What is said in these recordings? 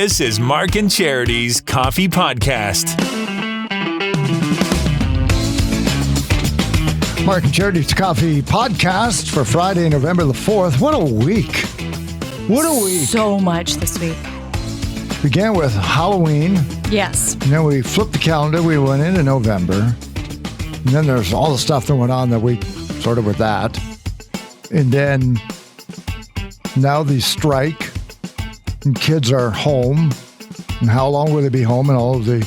This is Mark and Charity's Coffee Podcast. Mark and Charity's Coffee Podcast for Friday, November the 4th. What a week. What a week. So much this week. Began with Halloween. Yes. And then we flipped the calendar. We went into November. And then there's all the stuff that went on that week, sort of with that. And then now the strike. And kids are home. And how long will they be home? And all of the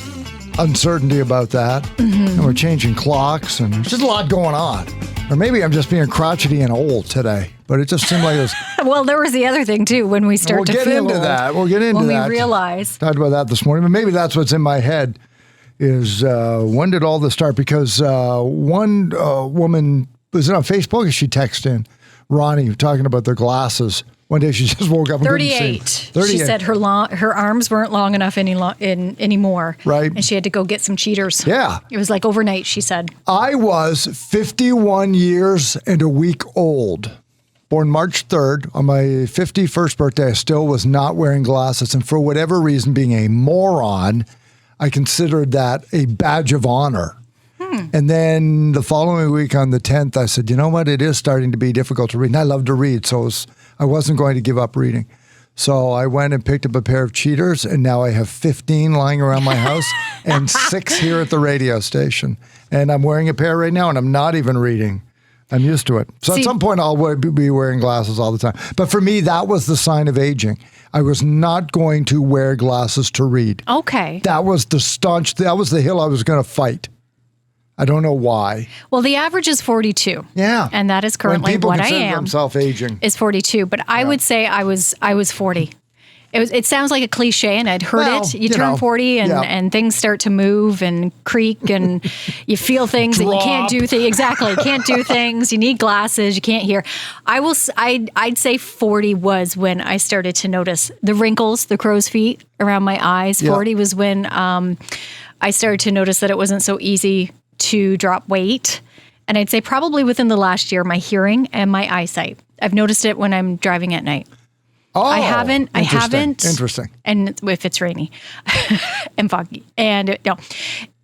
uncertainty about that. Mm-hmm. And we're changing clocks. And there's just a lot going on. Or maybe I'm just being crotchety and old today. But it just seemed like it was... Well, there was the other thing, too, when we start to feel We'll get into that. When we realize. Talked about that this morning. But maybe that's what's in my head is when did all this start? Because one woman, was it on Facebook? She texted in, Ronnie, talking about their glasses. One day she just woke up and 38. 38. She said her arms weren't long enough anymore. Right. And she had to go get some cheaters. Yeah. It was like overnight, she said. I was 51 years and a week old. Born March 3rd. On my 51st birthday, I still was not wearing glasses. And for whatever reason, being a moron, I considered that a badge of honor. And then the following week on the 10th, I said, you know what? It is starting to be difficult to read. And I love to read, so I wasn't going to give up reading. So I went and picked up a pair of cheaters, and now I have 15 lying around my house and 6 here at the radio station. And I'm wearing a pair right now, and I'm not even reading. I'm used to it. So at some point, I'll be wearing glasses all the time. But for me, that was the sign of aging. I was not going to wear glasses to read. Okay. That was the hill I was going to fight. I don't know why. Well, the average is 42. Yeah. And that is currently what I am. When people consider themselves aging. Is 42. But I would say I was 40. It sounds like a cliche, and I'd heard it. You turn 40 and things start to move and creak, and you feel things and you can't do things. Exactly. You can't do things. You need glasses. You can't hear. I'd say 40 was when I started to notice the wrinkles, the crow's feet around my eyes. 40 was when I started to notice that it wasn't so easy to drop weight. And I'd say probably within the last year, my hearing and my eyesight. I've noticed it when I'm driving at night. Oh, I haven't. Interesting. And if it's rainy and foggy. And no,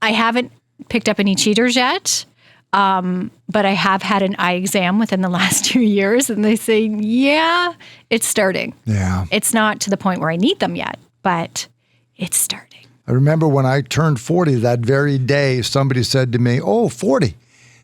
I haven't picked up any cheaters yet. But I have had an eye exam within the last 2 years. And they say, yeah, it's starting. Yeah. It's not to the point where I need them yet, but it's starting. I remember when I turned 40, that very day, somebody said to me, 40,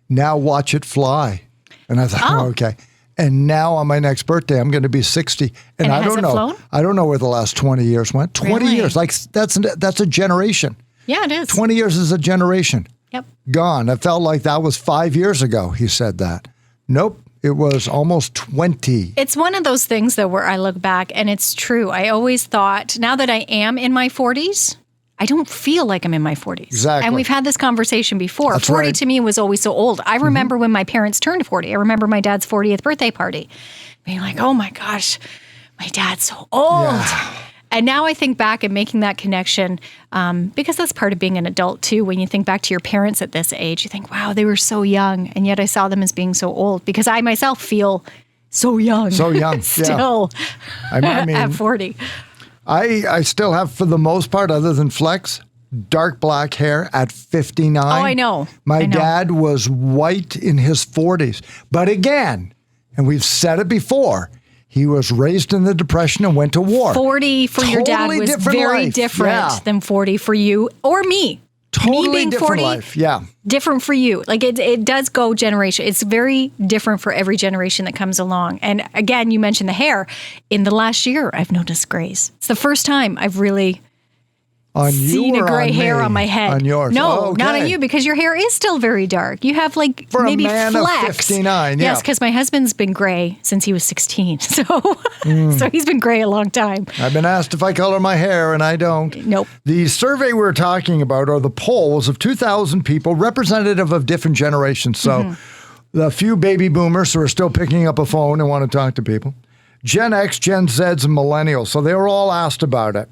now watch it fly. And I thought, okay. And now on my next birthday, I'm going to be 60. And I don't know. Flown? I don't know where the last 20 years went. 20 years. Like that's a generation. Yeah, it is. 20 years is a generation. Yep. Gone. I felt like that was 5 years ago. He said that. Nope. It was almost 20. It's one of those things, though, where I look back and it's true. I always thought, now that I am in my 40s, I don't feel like I'm in my 40s. Exactly. And we've had this conversation before. That's 40 right. to me was always so old. I remember when my parents turned 40. I remember my dad's 40th birthday party. Being like, oh my gosh, my dad's so old. Yeah. And now I think back and making that connection, because that's part of being an adult too. When you think back to your parents at this age, you think, wow, they were so young. And yet I saw them as being so old because I myself feel so young. So young. Still I mean, at 40. I still have, for the most part, other than Flex, dark black hair at 59. Oh, I know. My dad was white in his 40s. But again, and we've said it before, he was raised in the Depression and went to war. 40 for your dad was very different than 40 for you or me. Totally me being different 40, life. Yeah. Different for you. Like it does go generation. It's very different for every generation that comes along. And again, you mentioned the hair. In the last year, I've noticed grays. It's the first time I've really seen a gray hair on my head. On yours? No, not on you, because your hair is still very dark. You have like for maybe a man flecks. Of 59, yeah. Yes, because my husband's been gray since he was 16. So he's been gray a long time. I've been asked if I color my hair, and I don't. Nope. The survey we're talking about are the polls of 2,000 people, representative of different generations. So the few baby boomers who are still picking up a phone and want to talk to people. Gen X, Gen Zs, and millennials. So they were all asked about it.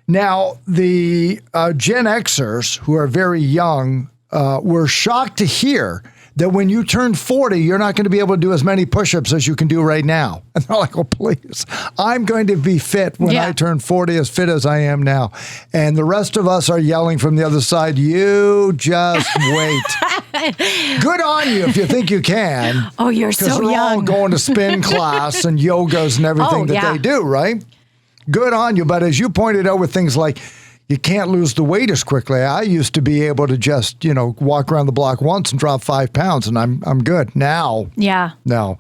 Now, the Gen Xers, who are very young, were shocked to hear that when you turn 40, you're not going to be able to do as many push-ups as you can do right now. And they're like, oh, please, I'm going to be fit when I turn 40, as fit as I am now. And the rest of us are yelling from the other side, you just wait. Good on you if you think you can. Oh, you're so young. Because we're all going to spin class and yogas and everything that they do, right? Good on you. But as you pointed out with things like, you can't lose the weight as quickly. I used to be able to just, walk around the block once and drop 5 pounds, and I'm good. Now, now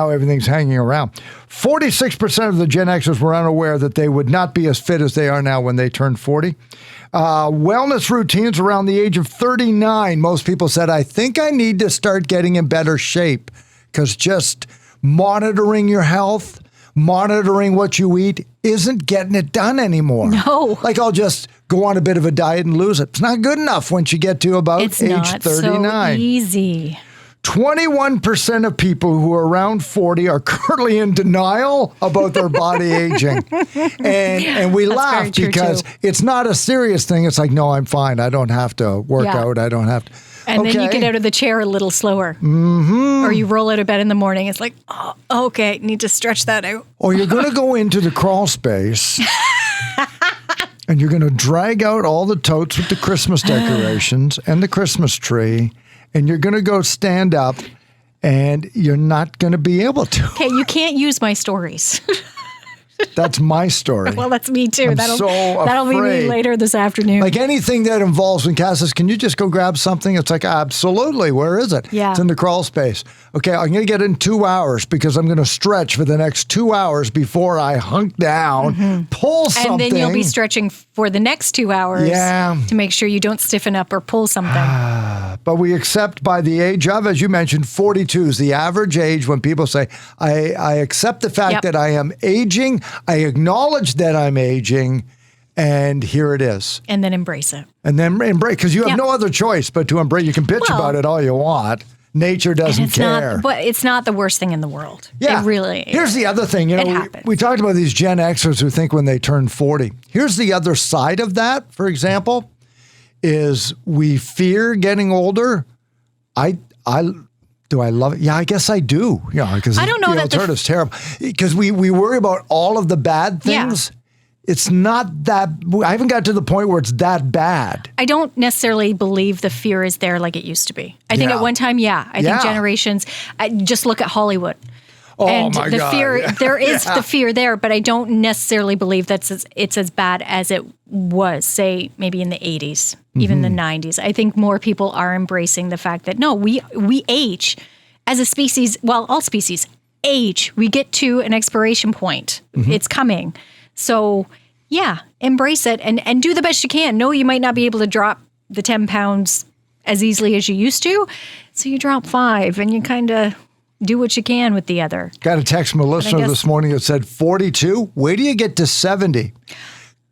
everything's hanging around. 46% of the Gen Xers were unaware that they would not be as fit as they are now when they turned 40. Wellness routines around the age of 39. Most people said, I think I need to start getting in better shape, because just monitoring your health, monitoring what you eat isn't getting it done anymore. No. Like, I'll just go on a bit of a diet and lose it. It's not good enough once you get to about age 39. It's not so easy. 21% of people who are around 40 are currently in denial about their body aging. And we laugh because it's not a serious thing. It's like, no, I'm fine. I don't have to work out. I don't have to. And then you get out of the chair a little slower. Mm-hmm. Or you roll out of bed in the morning. It's like, oh, okay, need to stretch that out. Or you're going to go into the crawl space and you're going to drag out all the totes with the Christmas decorations and the Christmas tree, and you're going to go stand up, and you're not going to be able to. Okay, you can't use my stories. That's my story. Well, that's me too. That'll be me later this afternoon. Like anything that involves, when Cass says, can you just go grab something? It's like, absolutely. Where is it? Yeah. It's in the crawl space. Okay, I'm going to get in 2 hours because I'm going to stretch for the next 2 hours before I hunk down, pull something. And then you'll be stretching for the next 2 hours to make sure you don't stiffen up or pull something. But we accept by the age of, as you mentioned, 42 is the average age when people say, I accept the fact that I am aging. I acknowledge that I'm aging, and here it is. And then embrace it. And then embrace, because you have no other choice but to embrace. You can bitch about it all you want. Nature doesn't care. But it's not the worst thing in the world. Yeah. It really is. Here's the other thing. We talked about these Gen Xers who think when they turn 40. Here's the other side of that, for example, is we fear getting older. Do I love it? Yeah, I guess I do. Yeah, because I don't know that it's terrible. Because we worry about all of the bad things. Yeah. It's not that. I haven't got to the point where it's that bad. I don't necessarily believe the fear is there like it used to be. I think at one time, I think generations. Just look at Hollywood. Oh and my the God. fear, there is the fear there, but I don't necessarily believe it's as bad as it was, say, maybe in the 80s, even the 90s. I think more people are embracing the fact that, no, we age as a species. Well, all species age. We get to an expiration point. It's coming. So, embrace it and do the best you can. No, you might not be able to drop the 10 pounds as easily as you used to. So you drop 5 and you kind of do what you can with the other. Got a text from a listener this morning that said, 42? Wait till you get to 70.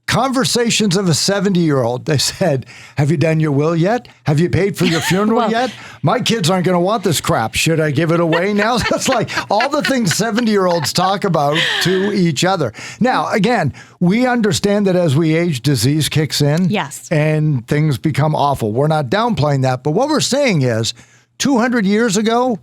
Conversations of a 70-year-old. They said, have you done your will yet? Have you paid for your funeral yet? My kids aren't going to want this crap. Should I give it away now? That's like all the things 70-year-olds talk about to each other. Now, again, we understand that as we age, disease kicks in. Yes. And things become awful. We're not downplaying that. But what we're saying is 200 years ago,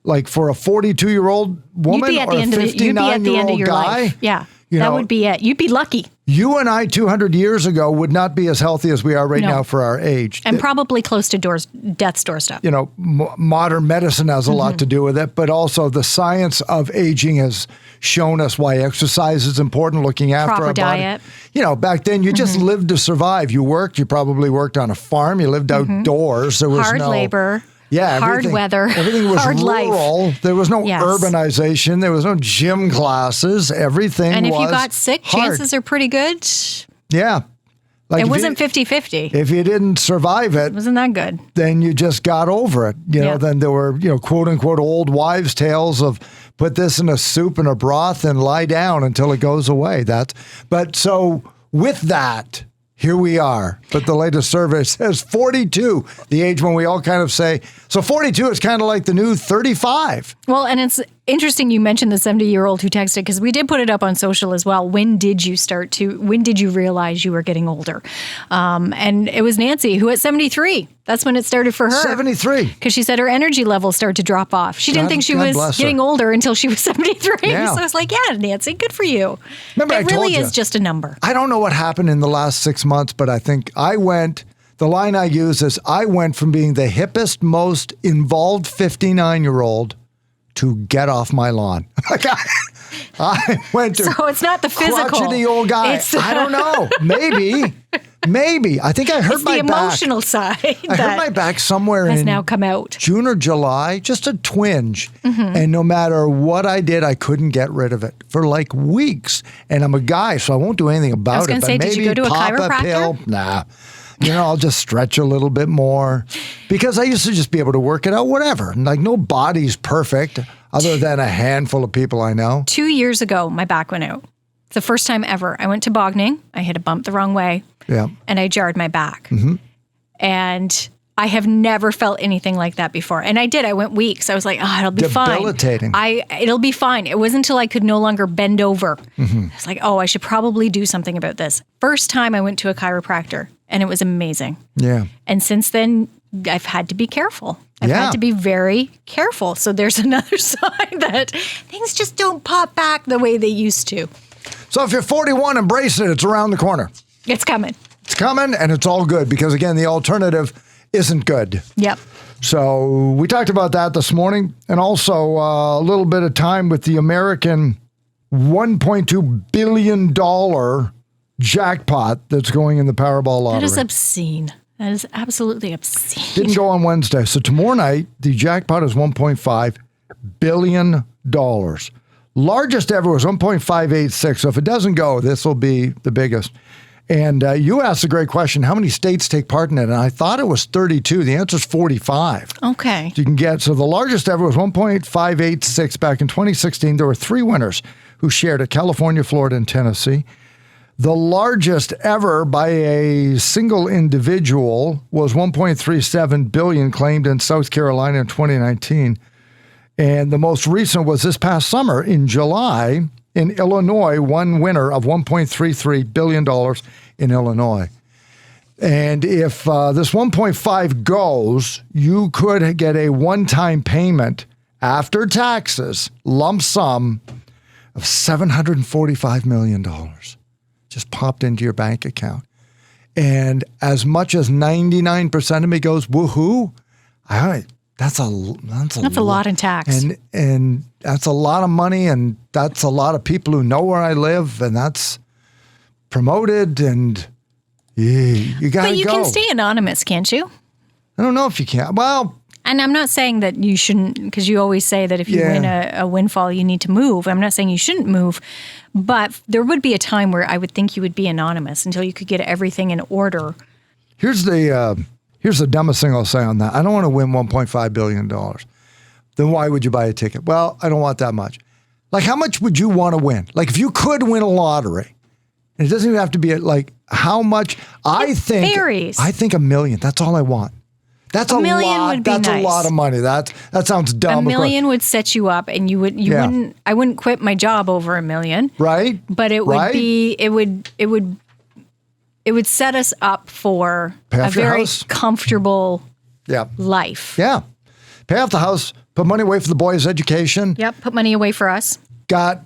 like for a 42-year-old woman or a 59-year-old guy. Life. Yeah, that would be it. You'd be lucky. You and I 200 years ago would not be as healthy as we are right now for our age. And probably close to death's doorstep. Modern medicine has a lot to do with it, but also the science of aging has shown us why exercise is important, looking after our diet. Body. Back then you just lived to survive. You worked. You probably worked on a farm. You lived outdoors. There was hard labor. Yeah, hard weather. Everything was hard rural. Life. There was no urbanization. There was no gym classes. Everything was And if you got sick, chances are pretty good. Yeah. Like it wasn't 50-50. If you didn't survive it. Wasn't that good. Then you just got over it. Then there were, quote unquote, old wives' tales of put this in a soup and a broth and lie down until it goes away. But so with that, here we are. But the latest survey says 42, the age when we all kind of say, so 42 is kind of like the new 35. Well, and interesting you mentioned the 70-year-old who texted, because we did put it up on social as well. When did you realize you were getting older? And it was Nancy, who at 73, that's when it started for her. 73. Because she said her energy levels started to drop off. She didn't think she was getting older until she was 73. Yeah. So I was like, yeah, Nancy, good for you. Remember, it really is just a number. I don't know what happened in the last 6 months, but I think the line I use is I went from being the hippest, most involved 59-year-old to get off my lawn. I went to so it's not the physical. Crotchety old guy. I don't know. Maybe. I think I hurt my back. It's the emotional side. I hurt my back somewhere has now come out. June or July, just a twinge. Mm-hmm. And no matter what I did, I couldn't get rid of it for like weeks. And I'm a guy, so I won't do anything about it. I was going to say, did you go to a chiropractor? Nah. I'll just stretch a little bit more because I used to just be able to work it out, whatever. Like, no body's perfect other than a handful of people I know. 2 years ago, my back went out. It's the first time ever. I went to Bogning. I hit a bump the wrong way. Yeah. And I jarred my back. Mm-hmm. And I have never felt anything like that before. And I did. I went weeks. I was like, it'll be fine. Debilitating. It'll be fine. It wasn't until I could no longer bend over. Mm-hmm. I was like, I should probably do something about this. First time I went to a chiropractor, and it was amazing. Yeah. And since then, I've had to be careful. I've had to be very careful. So there's another sign that things just don't pop back the way they used to. So if you're 41, embrace it. It's around the corner. It's coming. It's coming, and it's all good because, again, the alternative isn't good. Yep. So we talked about that this morning, and also a little bit of time with the American $1.2 billion jackpot that's going in the Powerball Lottery. That is obscene. That is absolutely obscene. Didn't go on Wednesday. So tomorrow night, the jackpot is $1.5 billion. Largest ever was 1.586. So if it doesn't go, this will be the biggest. And you asked a great question. How many states take part in it? And I thought it was 32. The answer is 45. Okay. So the largest ever was 1.586 back in 2016. There were 3 winners who shared it: California, Florida, and Tennessee. The largest ever by a single individual was 1.37 billion claimed in South Carolina in 2019. And the most recent was this past summer in July in Illinois, one winner of $1.33 billion in Illinois. And if this 1.5 goes, you could get a one-time payment after taxes, lump sum of $745 million. Just popped into your bank account. And as much as 99% of me goes, woohoo, that's a lot in tax. And that's a lot of money, and that's a lot of people who know where I live, and that's promoted, and you got to go. But you can stay anonymous, can't you? I don't know if you can. Well, and I'm not saying that you shouldn't, because you always say that if you win a windfall, you need to move. I'm not saying you shouldn't move, but there would be a time where I would think you would be anonymous until you could get everything in order. Here's the dumbest thing I'll say on that. I don't want to win $1.5 billion. Then why would you buy a ticket? Well, I don't want that much. Like, how much would you want to win? Like, if you could win a lottery, and it doesn't even have to be like how much. It varies. I think $1 million. That's all I want. That's $1 million lot. Would be That's nice. A lot of money. That sounds dumb. $1 million would set you up, and you wouldn't. I wouldn't quit my job over $1 million. Right. But it would be. It would set us up for a very comfortable life. Yeah. Pay off the house, put money away for the boys' education. Yep, put money away for us. Got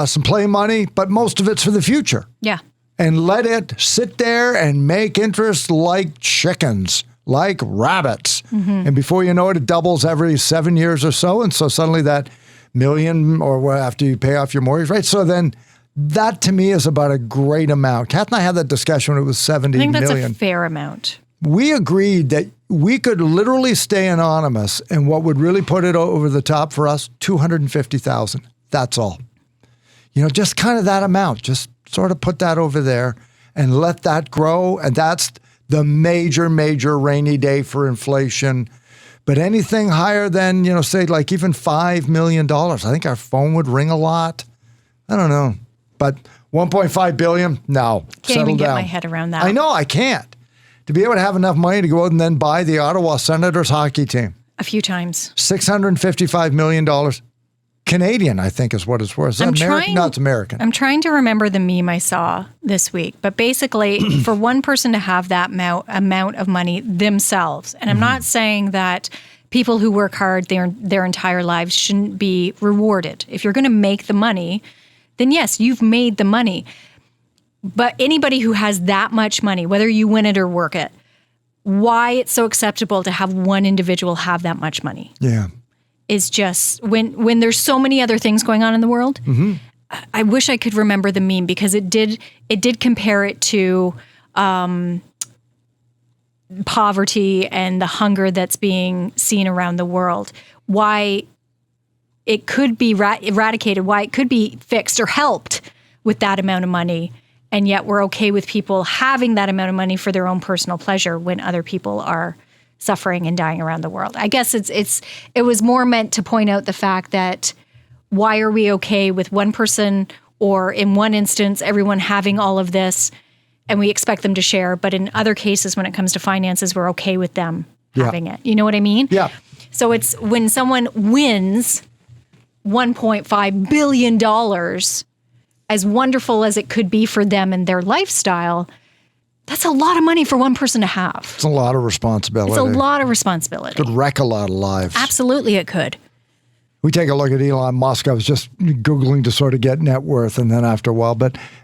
some play money, but most of it's for the future. Yeah. And let it sit there and make interest like chickens, like rabbits. Mm-hmm. And before you know it, it doubles every 7 years or so. And so suddenly that $1 million, or after you pay off your mortgage, right? So then that to me is about a great amount. Kath and I had that discussion when it was $70 million. I think that's a fair amount. We agreed that we could literally stay anonymous, and what would really put it over the top for us, $250,000. That's all. Just kind of that amount. Just sort of put that over there and let that grow. And that's the major rainy day for inflation. But anything higher than, say like even $5 million, I think our phone would ring a lot. I don't know. But $1.5 billion, no. Can't even get my head around that. I know, I can't. To be able to have enough money to go out and then buy the Ottawa Senators hockey team. A few times. $655 million Canadian, I think is what it's worth. Is that American? No, it's American. I'm trying to remember the meme I saw this week. But basically, for one person to have that amount of money themselves, and I'm not saying that people who work hard their entire lives shouldn't be rewarded. If you're going to make the money, then yes, you've made the money. But anybody who has that much money, whether you win it or work it, why it's so acceptable to have one individual have that much money? Yeah. Is just when there's so many other things going on in the world. Mm-hmm. I wish I could remember the meme because it did compare it to poverty and the hunger that's being seen around the world. Why it could be eradicated, why it could be fixed or helped with that amount of money. And yet we're okay with people having that amount of money for their own personal pleasure when other people are suffering and dying around the world. I guess it was more meant to point out the fact that why are we okay with one person or in one instance, everyone having all of this and we expect them to share. But in other cases, when it comes to finances, we're okay with them having it. You know what I mean? Yeah. So it's when someone wins $1.5 billion, as wonderful as it could be for them and their lifestyle, that's a lot of money for one person to have. It's a lot of responsibility. It's a lot of responsibility. It could wreck a lot of lives. Absolutely, it could. We take a look at Elon Musk. I was just Googling to sort of get net worth, and then after a while.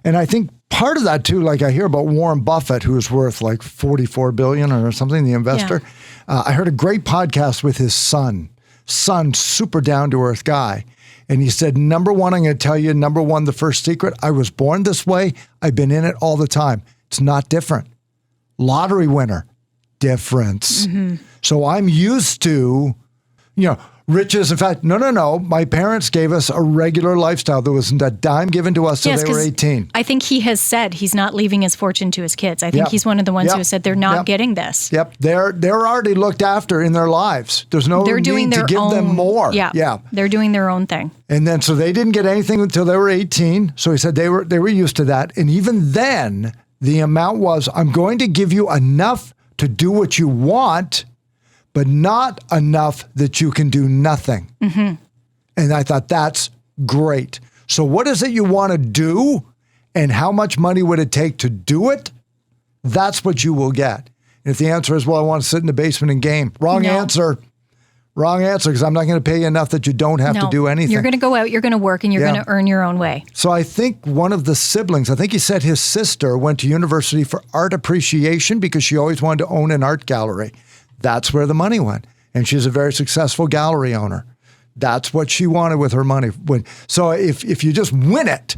And I think part of that, too, like I hear about Warren Buffett, who's worth like $44 billion or something, the investor. Yeah. I heard a great podcast with his son, super down-to-earth guy. And he said, number one, I'm going to tell you, the first secret, I was born this way. I've been in it all the time. It's not different. Lottery winner, difference. Mm-hmm. So I'm used to, riches. In fact, no. My parents gave us a regular lifestyle. There wasn't a dime given to us till they were 18. I think he has said he's not leaving his fortune to his kids. I think he's one of the ones who has said they're not getting this. Yep. They're already looked after in their lives. There's no need to give them more. Yeah. They're doing their own thing. And then, so they didn't get anything until they were 18. So he said they were used to that. And even then, the amount was, I'm going to give you enough to do what you want, but not enough that you can do nothing. Mm-hmm. And I thought, that's great. So what is it you want to do? And how much money would it take to do it? That's what you will get. And if the answer is, well, I want to sit in the basement and game. Wrong answer, because I'm not going to pay you enough that you don't have to do anything. You're going to go out, you're going to work, and you're going to earn your own way. So I think one of the siblings, I think he said his sister went to university for art appreciation because she always wanted to own an art gallery. That's where the money went. And she's a very successful gallery owner. That's what she wanted with her money. So if you just win it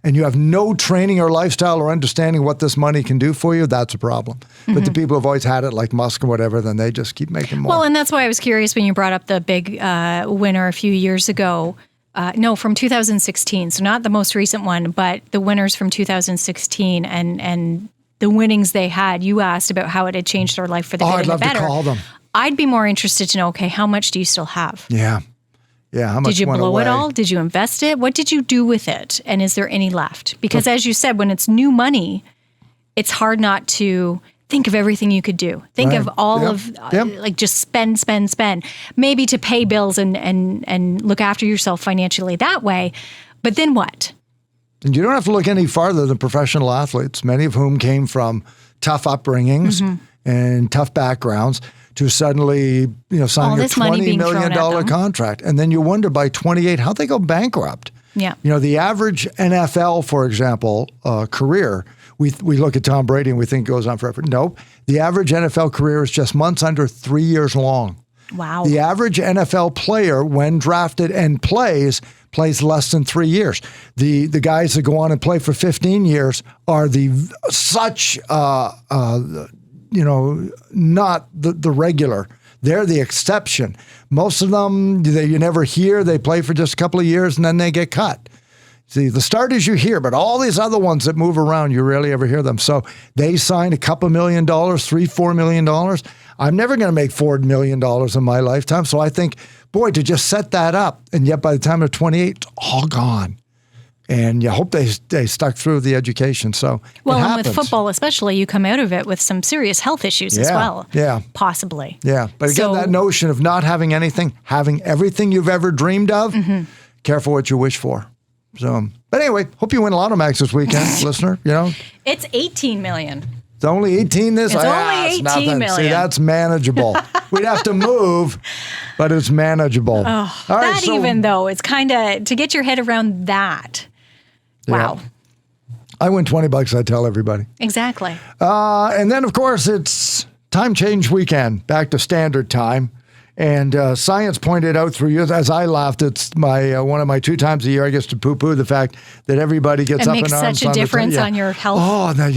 and you have no training or lifestyle or understanding what this money can do for you, that's a problem. Mm-hmm. But the people who've always had it, like Musk or whatever, then they just keep making more. Well, and that's why I was curious when you brought up the big winner a few years ago. From 2016. So not the most recent one, but the winners from 2016 and the winnings they had. You asked about how it had changed their life for the good and the better. I'd love to call them. I'd be more interested to know, okay, how much do you still have? Yeah. How much did you went blow away? it all? Did you invest it? What did you do with it? And is there any left? Because as you said, when it's new money, it's hard not to think of everything you could do. Think of all of, like just spend. Maybe to pay bills and look after yourself financially that way. But then what? And you don't have to look any farther than professional athletes, many of whom came from tough upbringings and tough backgrounds, to suddenly, signing a $20 million contract. And then you wonder by 28, how'd they go bankrupt? Yeah. The average NFL, for example, career, we look at Tom Brady and we think it goes on forever. Nope. The average NFL career is just months under 3 years long. Wow. The average NFL player, when drafted and plays less than 3 years. The guys that go on and play for 15 years are not the regular. They're the exception. Most of them, you never hear. They play for just a couple of years and then they get cut. See, the starters you hear, but all these other ones that move around, you rarely ever hear them. So they signed a couple $1 million, $3-4 million. I'm never going to make $4 million in my lifetime. So I think, boy, to just set that up, and yet by the time they're 28, it's all gone. And you hope they stuck through the education. So and with football especially, you come out of it with some serious health issues as well. Yeah. Possibly. Yeah. But again, that notion of not having anything, having everything you've ever dreamed of, careful what you wish for. So, but anyway, hope you win Lotto Max this weekend, listener. You know, it's 18 million. It's only 18 this? It's only 18 million. See, that's manageable. We'd have to move, but it's manageable. Oh, all right, even though, it's kind of, to get your head around that. Wow. Yeah. I win $20, I tell everybody. Exactly. And then, of course, it's time change weekend, back to standard time. And science pointed out through years, as I laughed, it's my one of my 2 times a year I get to poo-poo the fact that everybody gets up in arms. It makes such a difference on your health. Oh, now,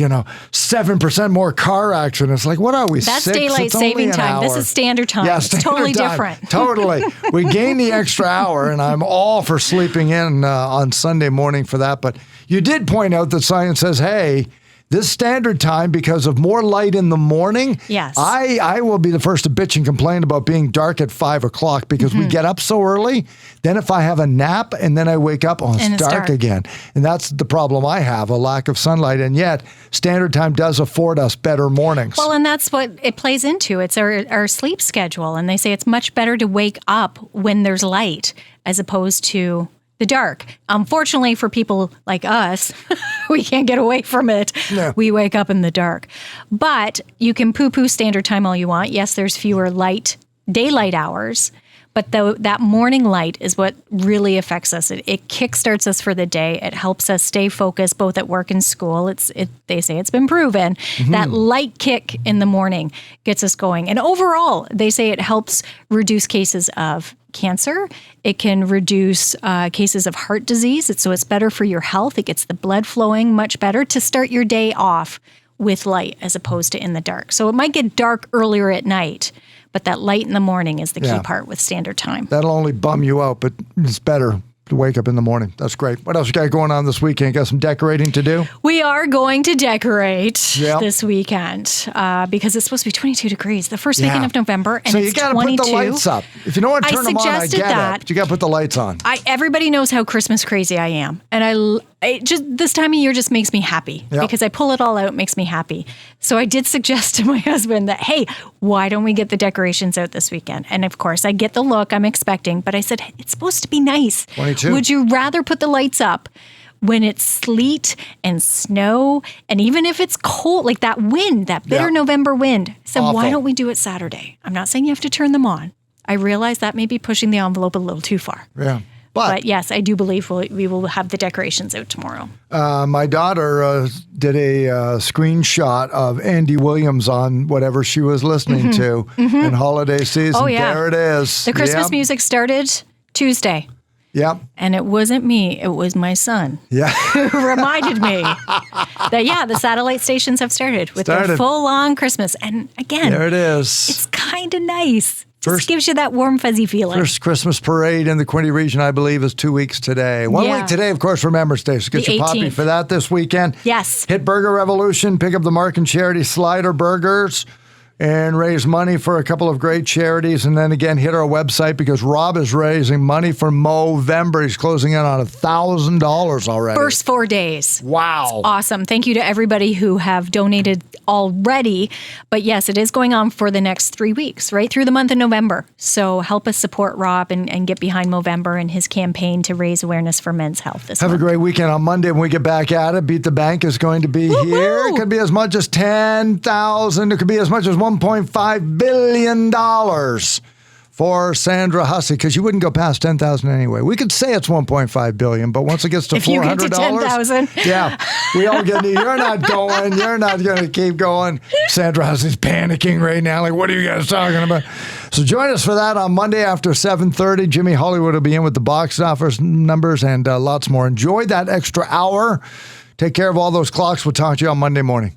7% more car accidents. Like, what are we, That's 6? daylight saving time. This is standard time. Yeah, it's totally different. Totally. We gain the extra hour, and I'm all for sleeping in on Sunday morning for that. But you did point out that science says, hey, this standard time, because of more light in the morning, yes, I will be the first to bitch and complain about being dark at 5 o'clock because we get up so early. Then if I have a nap and then I wake up, it's dark again. And that's the problem I have, a lack of sunlight. And yet, standard time does afford us better mornings. Well, and that's what it plays into. It's our sleep schedule. And they say it's much better to wake up when there's light as opposed to the dark. Unfortunately for people like us, we can't get away from it. No. We wake up in the dark. But you can poo-poo standard time all you want. Yes, there's fewer daylight hours, but that morning light is what really affects us. It kickstarts us for the day. It helps us stay focused both at work and school. They say it's been proven. That light kick in the morning gets us going. And overall, they say it helps reduce cases of cancer. It can reduce cases of heart disease. So it's better for your health. It gets the blood flowing much better to start your day off with light as opposed to in the dark. So it might get dark earlier at night, but that light in the morning is the key part with standard time. That'll only bum you out, but it's better to wake up in the morning. That's great. What else you got going on this weekend? Got some decorating to do? We are going to decorate this weekend because it's supposed to be 22 degrees the first weekend of November, and so it's 22. So you got to put the lights up. If you don't want to turn them on, I get that. it. But you got to put the lights on. Everybody knows how Christmas crazy I am, and just this time of year just makes me happy because I pull it all out. It makes me happy. So I did suggest to my husband that, hey, why don't we get the decorations out this weekend? And of course, I get the look I'm expecting, but I said, it's supposed to be nice. 22. Would you rather put the lights up when it's sleet and snow, and even if it's cold, like that wind, that bitter November wind? So why don't we do it Saturday? I'm not saying you have to turn them on. I realize that may be pushing the envelope a little too far. Yeah. But yes, I do believe we will have the decorations out tomorrow. My daughter did a screenshot of Andy Williams on whatever she was listening to in holiday season. Oh, yeah. There it is. The Christmas music started Tuesday. Yep. And it wasn't me. It was my son. Yeah. Who reminded me that, the satellite stations have started with their full-on Christmas. And again, there it is. It's kind of nice. Just gives you that warm, fuzzy feeling. First Christmas parade in the Quinte region, I believe, is 2 weeks today. 1 week today, of course, Remembrance Day. So get your poppy for that this weekend. Yes. Hit Burger Revolution, pick up the Mark and Charity Slider Burgers, and raise money for a couple of great charities. And then again, hit our website because Rob is raising money for Movember. He's closing in on $1,000 already. First 4 days. Wow. That's awesome. Thank you to everybody who have donated already. But yes, it is going on for the next 3 weeks, right through the month of November. So help us support Rob and get behind Movember and his campaign to raise awareness for men's health this month. Have a great weekend. On Monday when we get back at it, Beat the Bank is going to be here. It could be as much as $10,000. It could be as much as $1.5 billion for Sandra Hussey, because you wouldn't go past $10,000 anyway. We could say it's $1.5 billion, but once it gets to $400, if you get to $10,000, we all get. You're not going. You're not going to keep going. Sandra Hussey's panicking right now. Like, what are you guys talking about? So join us for that on Monday after 7:30. Jimmy Hollywood will be in with the box office numbers and lots more. Enjoy that extra hour. Take care of all those clocks. We'll talk to you on Monday morning.